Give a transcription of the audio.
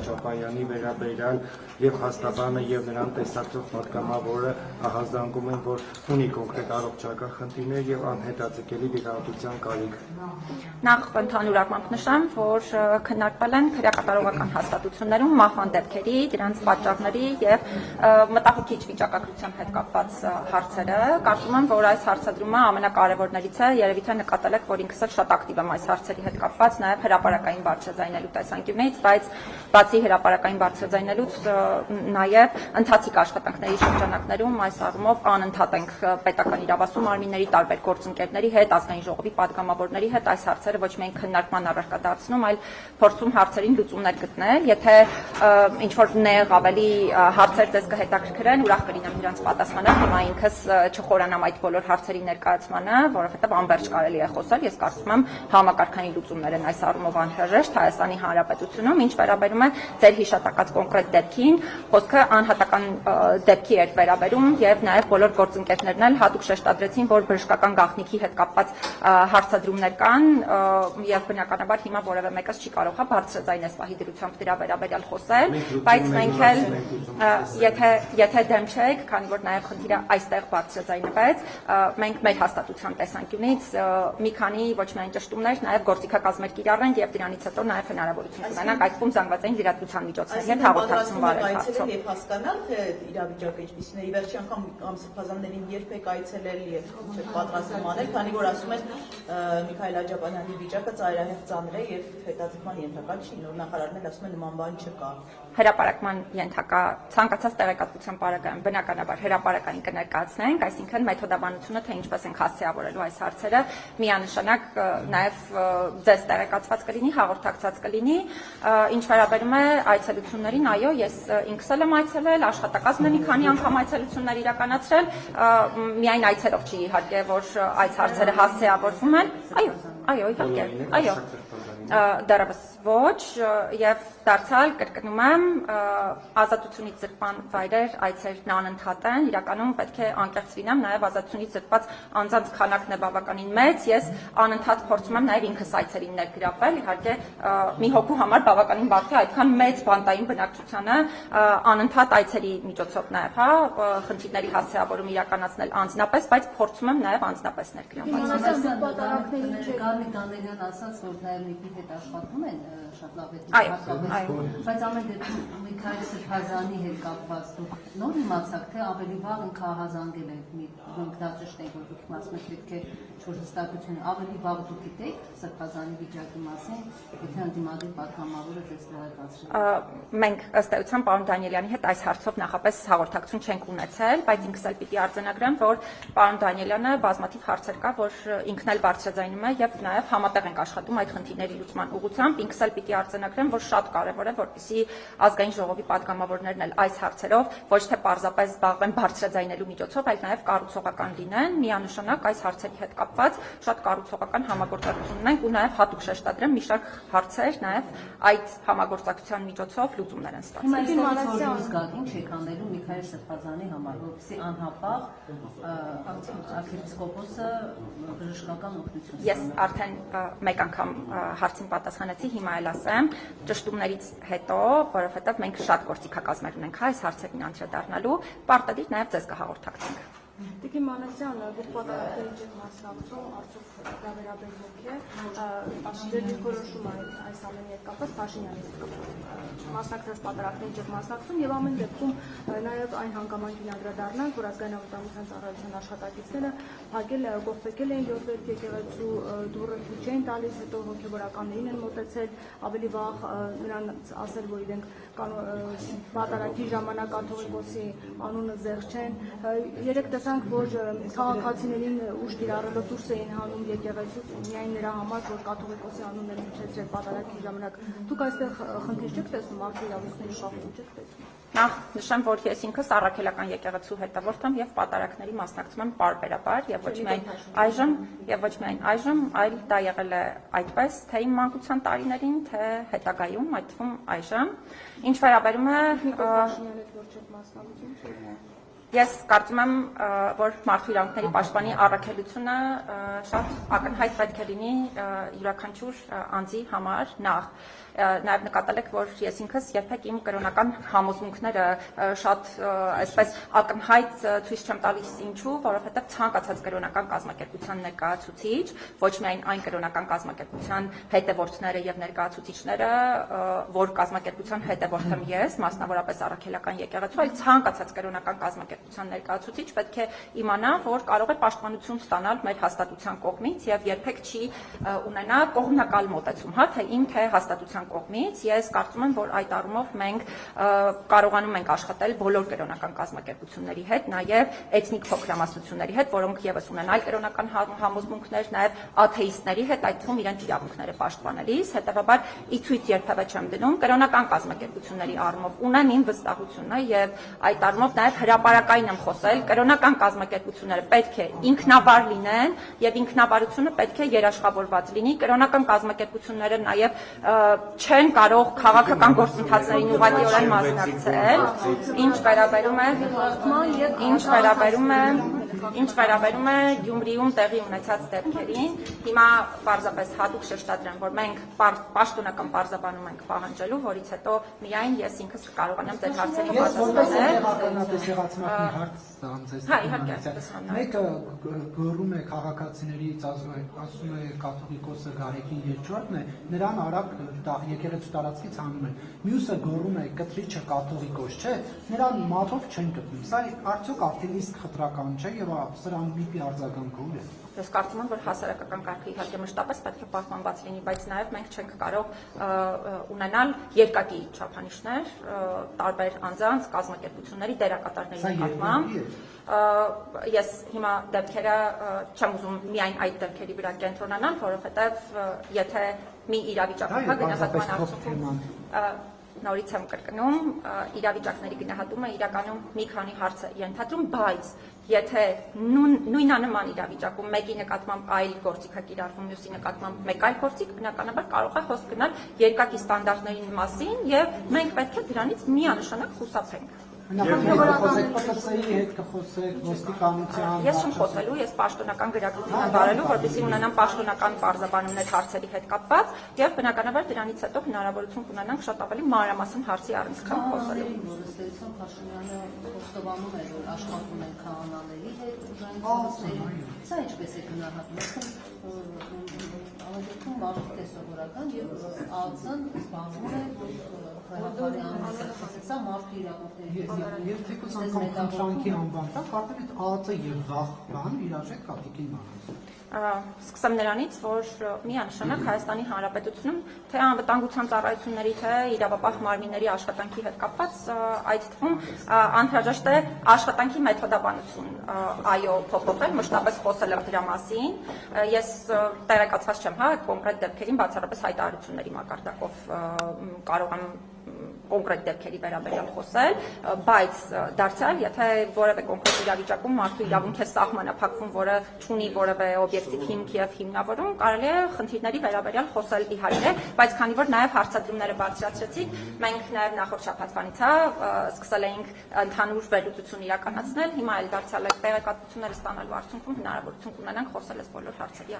Ջապայանի վերաբերյալ եւ Հաստաբանը եւ նրան տեսակցող պատգամավորը ահազանգում են, որ ունի կոնկրետ առողջական խնդիրներ եւ անհետաձգելի վիրահատության կարիք։ Նախ ընդհանուր առմամբ նշեմ, որ քննարկվել են քրեակատարողական հաստատություններում մահվան դեպքերի, դրանց պատճառների եւ մտահոգիչ վիճակագրության հետ կապված հարցերը։ Կարծում եմ, որ այս հարցադրումը ամենակարևորներից է, երևի թե նկատել եք, որ ինքս էլ շատ ակտիվ եմ այս հարցերի հետ կապված, նաեւ հրապարակային բարձրաձայնելու տեսանկյունից, բայց բացի հրապարակային բարձրաձայնելուց նաեւ ընթացիկ աշխատանքների շրջանակներում այս առումով անընդհատ ենք պետական իրավասու մարմինների տարբեր գործընկերների հետ, ազգային ժողովի պատգամավորների հետ այս հարցերը ոչ միայն քննարկման առարկա դարձնում, այլ փորձում հարցերին լուծումներ գտնել։ Եթե ինչ որ նեղ ավելի հարցեր ձեզ կհետաքրքրեն, ուրախ կլինեմ նրանց պատասխանել։ Հիմա ինքս չխորանամ այդ բոլոր հարցերի ներկայացմանը, որովհետև անվերջ կարելի է խոսել։ Ես կարծում եմ համակարգային լուծումներ են այս առումով անհրաժեշտ Հայաստանի Հանրապետությունում։ Ինչ վերաբերում է ձեր հիշատակած կոնկրետ դեպքին, խոսքը անհատական դեպքի էր վերաբերում եւ նաեւ բոլոր գործընկերներն էլ հատուկ շեշտադրեցին, որ բժշկական գաղտնիքի հետ կապված հարցադրումներ կան եւ բնականաբար հիմա որևէ մեկս չի կարող բարձրաձայն այս պահի դրությամբ դրա վերաբերյալ խոսել, բայց մենք էլ եթե դեմ չեք, քանի որ նաեւ խնդիրը այստեղ բարձրաձայնվեց, մենք մեր հաստատության տեսանկյունից մի քանի ոչ միայն ճշտումներ, նաեւ գործիքակազմեր կիրառենք եւ դրանից հետո նաեւ հնարավորություն կունենանք այդ թվում զանգվածային լրատվության միջոցների հետ հաղորդակցություն բարելավել եւ հասկանալ թե իրավիճակը ինչպիսին է։ Վերջի անգամ ամսափազաններին երբեք այցելել եւ պատրաստում անել, քանի որ ասում են Միքայել Աջապանյանի վիճակը ծայրահեղ ծանր է եւ հետաձգման ենթակա չի, նոր նախարարն էլ ասում է նման բան չկա։ Հրապարակման ենթակա ցանկացած տեղեկատվության պարագայում բնականաբար հրապարակային կներկայացնենք, այսինքն մեթոդաբանությունը թե ինչպես ենք հասցեավորելու այս հարցերը միանշանակ նաեւ ձեզ տեղեկացված կլինի, հաղորդակցված կլինի։ Ինչ վերաբերում է այցելություններին, այո, ես ինքս էլ եմ այցելել, աշխատակազմն է մի քանի անգամ այցելություններ իրականացրել, միայն այցելով չի իհարկե, որ այս հարցերը հասցեավորվում են։ Այո, իհարկե, այո։ Դեռևս ոչ եւ դարձյալ կրկնում եմ ազատությունից զրկման վայրեր այցերն անընդհատ են իրականում պետք է անկեղծ լինեմ նաեւ ազատությունից զրկված անձանց քանակն է բավականին մեծ ես անընդհատ փորձում եմ նաեւ ինքս այցերին ներգրավվել իհարկե մի հոգու համար բավականին բարդ է այդքան մեծ բանտային բնակչությանը անընդհատ այցերի միջոցով նաեւ խնդիրների հասցեավորում իրականացնել անձնապես բայց փորձում եմ նաեւ անձնապես ներգրավվել ասաց որ նաեւ հետ աշխատում են շատ լավ է բայց ամեն դեպքում Միքայել Սրբազանի հետ կապված դուք նոր իմացաք թե ավելի վաղ ընկահազանգել եք մի դա ճիշտ է որ դուք ասում եք պետք է ինչ-որ հստակություն ավելի վաղ դուք գիտեք Սրբազանի վիճակի մասին եթե ընդդիմադիր պատգամավորը ձեզ տեղեկացրել մենք ըստ էության պարոն Դանիելյանի հետ այս հարցով նախապես հաղորդակցություն չենք ունեցել բայց ինքս էլ պիտի արձանագրեմ որ պարոն Դանիելյանը բազմաթիվ հարցեր կա որ ինքն էլ բարձրաձայնում է եւ նաեւ համատեղ ենք աշխատում այդ խնդիրների լուծման ուղղությամբ ինքս էլ պիտի արձանագրեմ որ շատ կարեւոր է որպեսզի ազգային ժողովի պատգամավորներն էլ այս հարցերով ոչ թե պարզապես զբաղվեն բարձրաձայնելու միջոցով այլ նաեւ կառուցողական լինեն միանշանակ այս հարցերի հետ կապված շատ կառուցողական համագործակցություն ունենք ու նաեւ հատուկ շեշտադրեմ մի շարք հարցեր նաեւ այդ համագործակցության միջոցով լուծումներ են ստացվել Հիմա ինչ եք անելու Միքայել Սրբազանի համար որպեսզի անհապաղ arczepiskopos-ը բժշկական օգնություն Ես արդեն մեկ անգամ հարցին պատասխանեցի, հիմա էլ ասեմ, ճշտումներից հետո, որովհետև մենք շատ գործիքակազմեր ունենք այս հարցերին անդրադառնալու, պարտադիր նաև ձեզ կհաղորդակցենք։ Տիկին Մանասյան, դուք պատահականից եք մասնակցում, արդյոք դա վերաբերվող է, ձեր դիրքորոշումը այս ամենի հետ կապված Փաշինյանի հետ կապված մասնակցած պատահականից եք մասնակցում եւ ամեն դեպքում նաեւ այն հանգամանքին անդրադառնանք, որ ազգային անվտանգության ծառայության աշխատակիցները փակել կողպեկել են 7 եկեղեցու դուռը քիչ են տալիս, հետո հոգեվորականներին են մոտեցել, ավելի վաղ նրանց ասել, որ իրենք պատարագի ժամանակ կաթողիկոսի անունը զեղչեն, երեք տեսանք, որ քաղաքացիներին ուժ կիրառելով դուրս էին հանում եկեղեցուց միայն նրա համար, որ կաթողիկոսի անունն հնչեցրել պատարագի ժամանակ։ Դուք այստեղ խնդիր չեք տեսնում, մարդու իրավունքների խախտում չեք տեսնում։ Նախ նշեմ, որ ես ինքս առաքելական եկեղեցու հետևորդ եմ եւ պատարագների մասնակցում եմ պարբերաբար եւ ոչ միայն այժմ, այլ դա եղել է այդպես, թե իմ մանկության տարիներին, թե հետագայում, այդ թվում այժմ։ Ինչ վերաբերում է Ես կարծում եմ, որ մարդու իրավունքների պաշտպանի առաքելությունը շատ ակնհայտ պետք է լինի յուրաքանչյուր անձի համար նախ։ նաև նկատել եք, որ ես ինքս երբեք իմ կրոնական համոզմունքները շատ այսպես ակնհայտ ցույց չեմ տալիս ինչու, որովհետև ցանկացած կրոնական կազմակերպության ներկայացուցիչ, ոչ միայն այն կրոնական կազմակերպության հետևորդները եւ ներկայացուցիչները, որ կազմակերպության հետևորդ եմ ես, մասնավորապես առաքելական եկեղեցու, այլ ցանկացած կրոնական կազմակերպության ներկայացուցիչ պետք է իմանա, որ կարող է պաշտպանություն ստանալ մեր հաստատության կողմից եւ երբեք չի ունենա կողմնակալ մոտեցում, հա, թե իմ թե հաստատության կողմից։ Ես կարծում եմ, որ այդ առումով մենք կարողանում ենք աշխատել բոլոր կրոնական կազմակերպությունների հետ, նաեւ էթնիկ փոքրամասնությունների հետ, որոնք եւս ունեն այլ կրոնական համոզմունքներ, նաեւ աթեիստների հետ, այդ թվում իրենց իրավունքները պաշտպանելիս, հետեւաբար ի ցույց երբևէ չեմ դնում կրոնական կազմակերպությունների առումով ունեմ իմ վստահությունը եւ այդ առումով նաեւ հրապարակային եմ խոսել կրոնական կազմակերպությունները պետք է ինքնաբար լինեն եւ ինքնաբարությունը պետք է երաշխավորված լինի կրոնական կազմակերպությունները նաեւ չեն կարող քաղաքական գործընթացներին ուղղակիորեն մասնակցել ինչ վերաբերում է Գյումրիում տեղի ունեցած դեպքերին հիմա պարզապես հատուկ շեշտադրեմ որ մենք պաշտոնական պարզաբանում ենք պահանջելու որից հետո միայն ես ինքս կարողանամ ձեր հարցերին պատասխանել Մեկը գոռում է քաղաքացիներից ասում է կաթողիկոսը Գարեգին Երկրորդն է նրան արագ եկեղեցու տարածքից հանում են մյուսը գոռում է կտրիչը կաթողիկոս չէ նրան մատով չեն գտնում սա արդյոք արդեն իսկ խտրական չէ եւ սրան մի արձագանք ուր է Ես կարծում եմ, որ հասարակական կարգը իհարկե մշտապես պետք է պահպանված լինի, բայց նաև մենք չենք կարող ունենալ երկակի չափանիշներ տարբեր անձանց կազմակերպությունների դերակատարների նկատմամբ։ Ես հիմա դեպքերը չեմ ուզում միայն այդ դեպքերի վրա կենտրոնանալ, որովհետև եթե մի իրավիճակը գնահատման արդյունքում նորից եմ կրկնում, իրավիճակների գնահատումը իրականում մի քանի հարց է ենթադրում, բայց եթե նույնանման իրավիճակում մեկի նկատմամբ այլ գործիք է կիրառվում, մյուսի նկատմամբ մեկ այլ գործիք, բնականաբար կարող է խոսք գնալ երկակի ստանդարտների մասին եւ մենք պետք է դրանից միանշանակ խուսափենք։ ՊՏՑ-ի հետ կխոսեք ոստիկանության Ես չեմ խոսելու, ես պաշտոնական գրագրություն եմ վարելու, որպեսզի ունենամ պաշտոնական պարզաբանումներ հարցերի հետ կապված եւ բնականաբար դրանից հետո հնարավորություն կունենանք շատ ավելի մանրամասն հարցի առնչությամբ խոսելու։ Ստեյցոն Փաշինյանը խոստովանում է, որ աշխատում են քահանաների հետ ուժային Սա ինչպես է գնահատում։ Ավանդույթում մարդիկ է սովորական եւ ԱԱՑ-ն զբաղվում է հայհարի անհրաժեշտ սա մարդու իրավունքների Եվ թեկուզ անգամ խնդրանքի անվան տակ արդեն այդ ԱԱՑ-ը եւ վաղ բան իրար հետ կապիկին մանած Սկսեմ նրանից, որ միանշանակ Հայաստանի Հանրապետությունում թե անվտանգության ծառայությունների, թե իրավապահ մարմինների աշխատանքի հետ կապված այդ թվում անհրաժեշտ է աշխատանքի մեթոդաբանություն, այո, փոփոխել, մշտապես խոսել եմ դրա մասին։ Ես տեղեկացված չեմ, հա, կոնկրետ դեպքերին բացառապես հայտարարությունների մակարդակով կարող եմ կոնկրետ դեպքերի վերաբերյալ խոսել, բայց դարձյալ, եթե որևէ կոնկրետ իրավիճակում մարդու իրավունք է սահմանափակվում, որը չունի որևէ օբյեկտիվ հիմք եւ հիմնավորում, կարելի է խնդիրների վերաբերյալ խոսել իհարկե, բայց քանի որ նաեւ հարցադրումները բարձրացրեցիք, մենք նաեւ նախորդ շաբաթվանից սկսել էինք ընդհանուր վերլուծություն իրականացնել, հիմա էլ դարձյալ է տեղեկատվությունները ստանալու արդյունքում հնարավորություն կունենանք խոսել այս բոլոր հարցերի